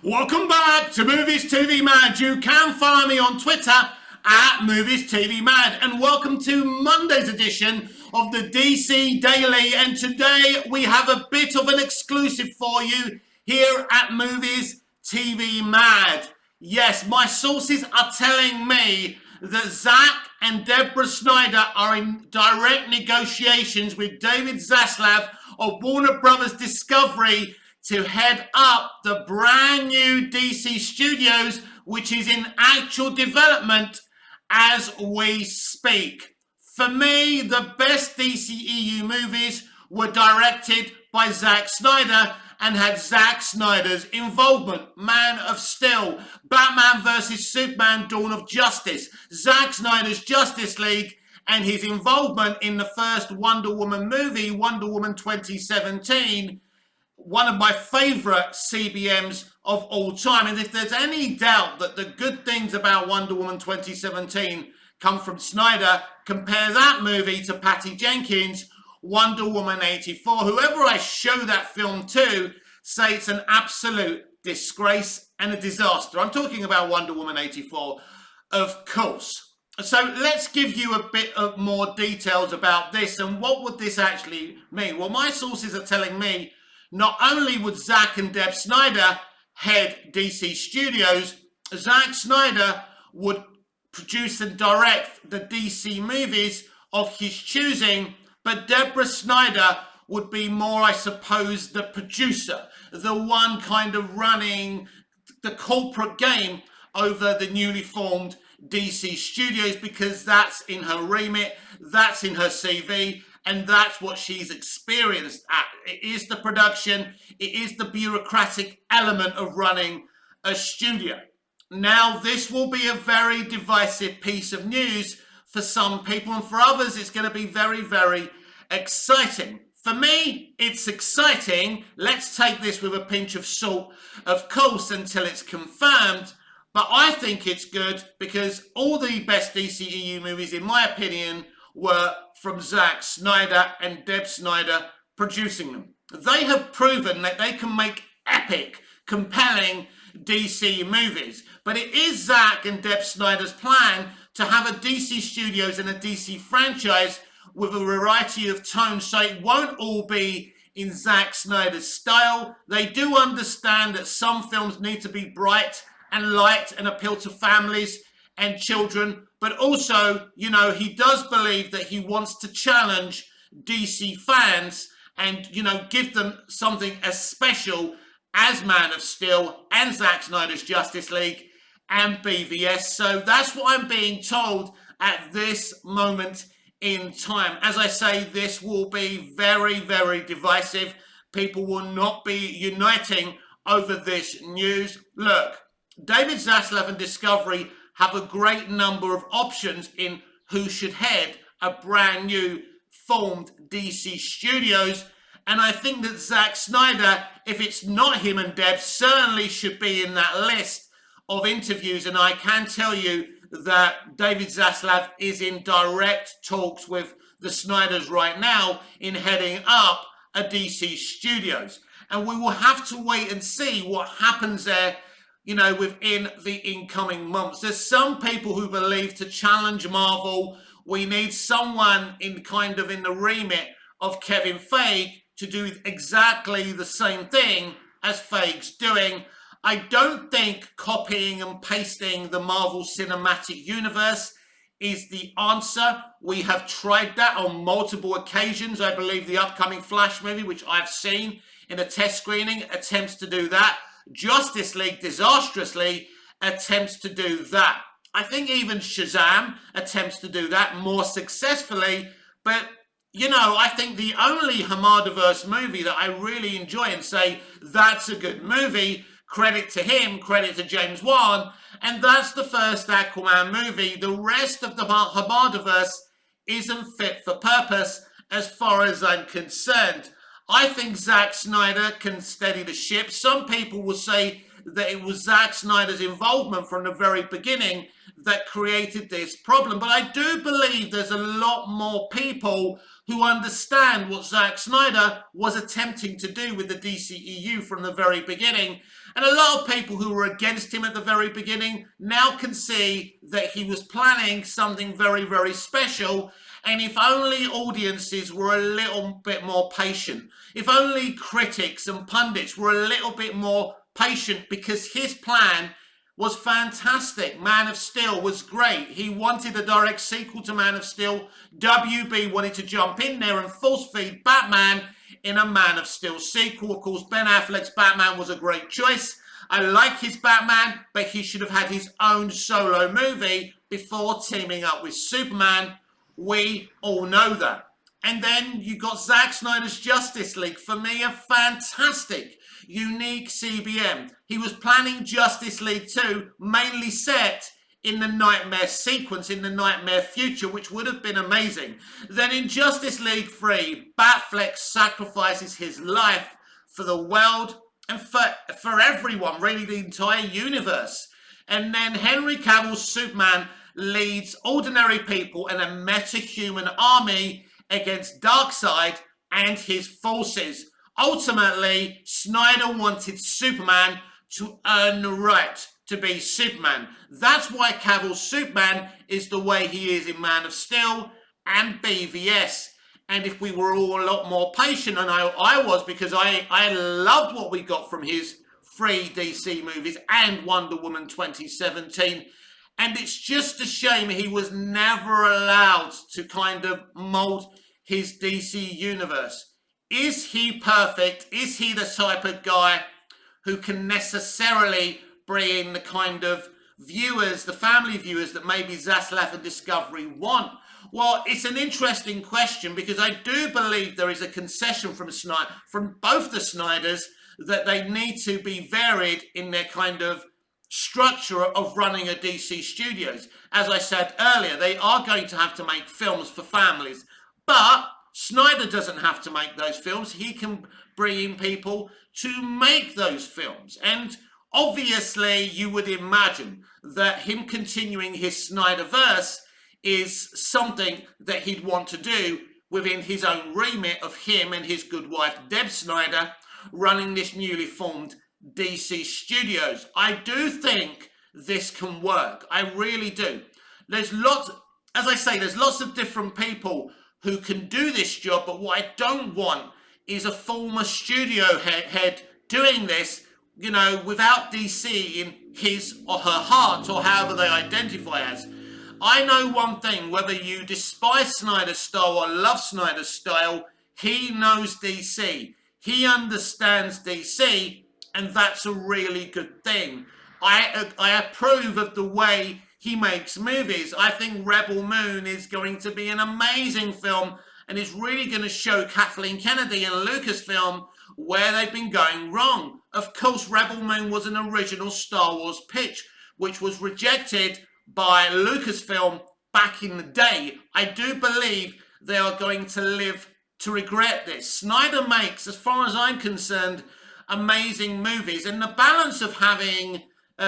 Welcome back to Movies TV Mad. You can follow me on Twitter at Movies TV Mad. And welcome to Monday's edition of the DC Daily. And today we have a bit of an exclusive for you here at Movies TV Mad. Yes, my sources are telling me that Zack and Deborah Snyder are in direct negotiations with David Zaslav of Warner Brothers Discovery to head up the brand new DC Studios, which is in actual development as we speak. For me, the best DCEU movies were directed by Zack Snyder and had Zack Snyder's involvement. Man of Steel, Batman vs. Superman, Dawn of Justice, Zack Snyder's Justice League, and his involvement in the first Wonder Woman movie, Wonder Woman 2017, one of my favourite CBMs of all time. And if there's any doubt that the good things about Wonder Woman 2017 come from Snyder, compare that movie to Patty Jenkins' Wonder Woman 84. Whoever I show that film to say it's an absolute disgrace and a disaster. I'm talking about Wonder Woman 84, of course. So let's give you a bit of more details about this and what would this actually mean. Well, my sources are telling me not only would Zack and Deb Snyder head DC Studios, Zack Snyder would produce and direct the DC movies of his choosing, but Deborah Snyder would be more, I suppose, the producer, the one kind of running the corporate game over the newly formed DC Studios, because that's in her remit, that's in her CV, and that's what she's experienced at. It is the production, it is the bureaucratic element of running a studio. Now, this will be a very divisive piece of news for some people, and for others, it's going to be very, very exciting. For me, it's exciting. Let's take this with a pinch of salt, of course, until it's confirmed. But I think it's good because all the best DCEU movies, in my opinion, were from Zack Snyder and Deb Snyder producing them. They have proven that they can make epic, compelling DC movies. But it is Zack and Deb Snyder's plan to have a DC Studios and a DC franchise with a variety of tones, so it won't all be in Zack Snyder's style. They do understand that some films need to be bright and light and appeal to families and children, but also, you know, he does believe that he wants to challenge DC fans and, you know, give them something as special as Man of Steel and Zack Snyder's Justice League and BVS. So that's what I'm being told at this moment in time. As I say, this will be very, very divisive. People will not be uniting over this news. Look, David Zaslav and Discovery have a great number of options in who should head a brand new formed DC Studios. And I think that Zack Snyder, if it's not him and Deb, certainly should be in that list of interviews. And I can tell you that David Zaslav is in direct talks with the Snyders right now in heading up a DC Studios. And we will have to wait and see what happens there, you know, within the incoming months. There's some people who believe to challenge Marvel, we need someone in kind of in the remit of Kevin Feige to do exactly the same thing as Feige's doing. I don't think copying and pasting the Marvel Cinematic Universe is the answer. We have tried that on multiple occasions. I believe the upcoming Flash movie, which I've seen in a test screening, attempts to do that. Justice League disastrously attempts to do that. I think even Shazam attempts to do that more successfully. But, you know, I think the only Hamadaverse movie that I really enjoy and say that's a good movie, credit to him, credit to James Wan, and that's the first Aquaman movie. The rest of the Hamadaverse isn't fit for purpose as far as I'm concerned. I think Zack Snyder can steady the ship. Some people will say that it was Zack Snyder's involvement from the very beginning that created this problem. But I do believe there's a lot more people who understand what Zack Snyder was attempting to do with the DCEU from the very beginning. And a lot of people who were against him at the very beginning now can see that he was planning something very, very special. And if only audiences were a little bit more patient, if only critics and pundits were a little bit more patient, because his plan was fantastic. Man of Steel was great. He wanted a direct sequel to Man of Steel. WB wanted to jump in there and force feed Batman in a Man of Steel sequel. Of course, Ben Affleck's Batman was a great choice. I like his Batman, but he should have had his own solo movie before teaming up with Superman. We all know that. And then you got Zack Snyder's Justice League. For me, a fantastic, unique CBM. He was planning Justice League 2, mainly set in the Nightmare sequence, in the Nightmare future, which would have been amazing. Then in Justice League 3, Batfleck sacrifices his life for the world and for everyone, really the entire universe. And then Henry Cavill's Superman leads ordinary people and a meta-human army against Darkseid and his forces. Ultimately, Snyder wanted Superman to earn the right to be Superman. That's why Cavill's Superman is the way he is in Man of Steel and BVS. And if we were all a lot more patient, and I was, because I loved what we got from his 3 DC movies and Wonder Woman 2017, and it's just a shame he was never allowed to kind of mold his DC universe. Is he perfect? Is he the type of guy who can necessarily bring in the kind of viewers, the family viewers that maybe Zaslav and Discovery want? Well, it's an interesting question, because I do believe there is a concession from both the Snyders that they need to be varied in their kind of structure of running a DC Studios. As I said earlier, they are going to have to make films for families, but Snyder doesn't have to make those films. He can bring in people to make those films. And obviously, you would imagine that him continuing his Snyderverse is something that he'd want to do within his own remit of him and his good wife, Deb Snyder, running this newly formed DC Studios. I do think this can work. I really do. There's lots, as I say, there's lots of different people who can do this job, but what I don't want is a former studio head doing this, you know, without DC in his or her heart, or however they identify as. I know one thing, whether you despise Snyder's style or love Snyder's style, he knows DC. He understands DC, and that's a really good thing. I approve of the way he makes movies. I think Rebel Moon is going to be an amazing film, and is really going to show Kathleen Kennedy and Lucasfilm where they've been going wrong. Of course, Rebel Moon was an original Star Wars pitch, which was rejected by Lucasfilm back in the day. I do believe they are going to live to regret this. Snyder makes, as far as I'm concerned, amazing movies, and the balance of having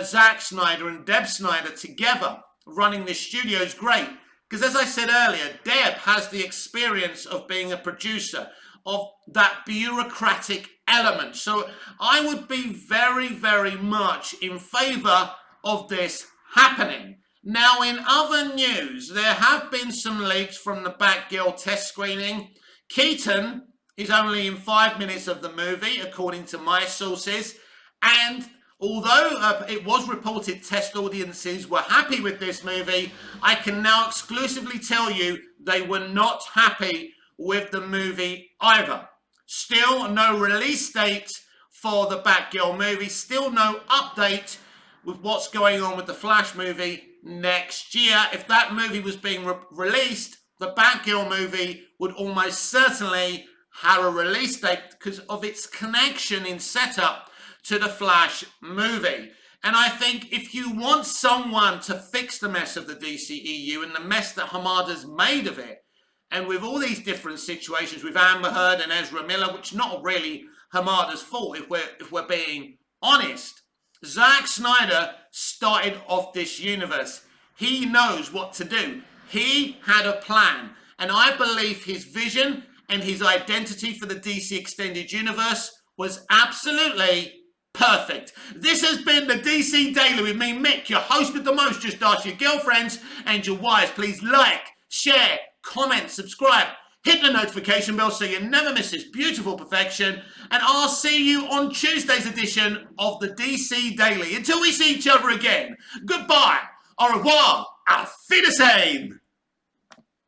Zack Snyder and Deb Snyder together running this studio is great, because as I said earlier, Deb has the experience of being a producer, of that bureaucratic element. So I would be very, very much in favour of this happening. Now, in other news, there have been some leaks from the Batgirl test screening. Keaton is only in 5 minutes of the movie, according to my sources, and although it was reported test audiences were happy with this movie, I can now exclusively tell you they were not happy with the movie either. Still no release date for the Batgirl movie, still no update with what's going on with the Flash movie next year. If that movie was being released, the Batgirl movie would almost certainly have a release date because of its connection in setup to the Flash movie. And I think if you want someone to fix the mess of the DCEU and the mess that Hamada's made of it, and with all these different situations with Amber Heard and Ezra Miller, which not really Hamada's fault if we're being honest, Zack Snyder started off this universe. He knows what to do. He had a plan. And I believe his vision and his identity for the DC Extended Universe was absolutely perfect. This has been the DC Daily with me, Mick, your host with the most. Just ask your girlfriends and your wives. Please like, share, comment, subscribe. Hit the notification bell so you never miss this beautiful perfection. And I'll see you on Tuesday's edition of the DC Daily. Until we see each other again, goodbye, au revoir, auf Wiedersehen.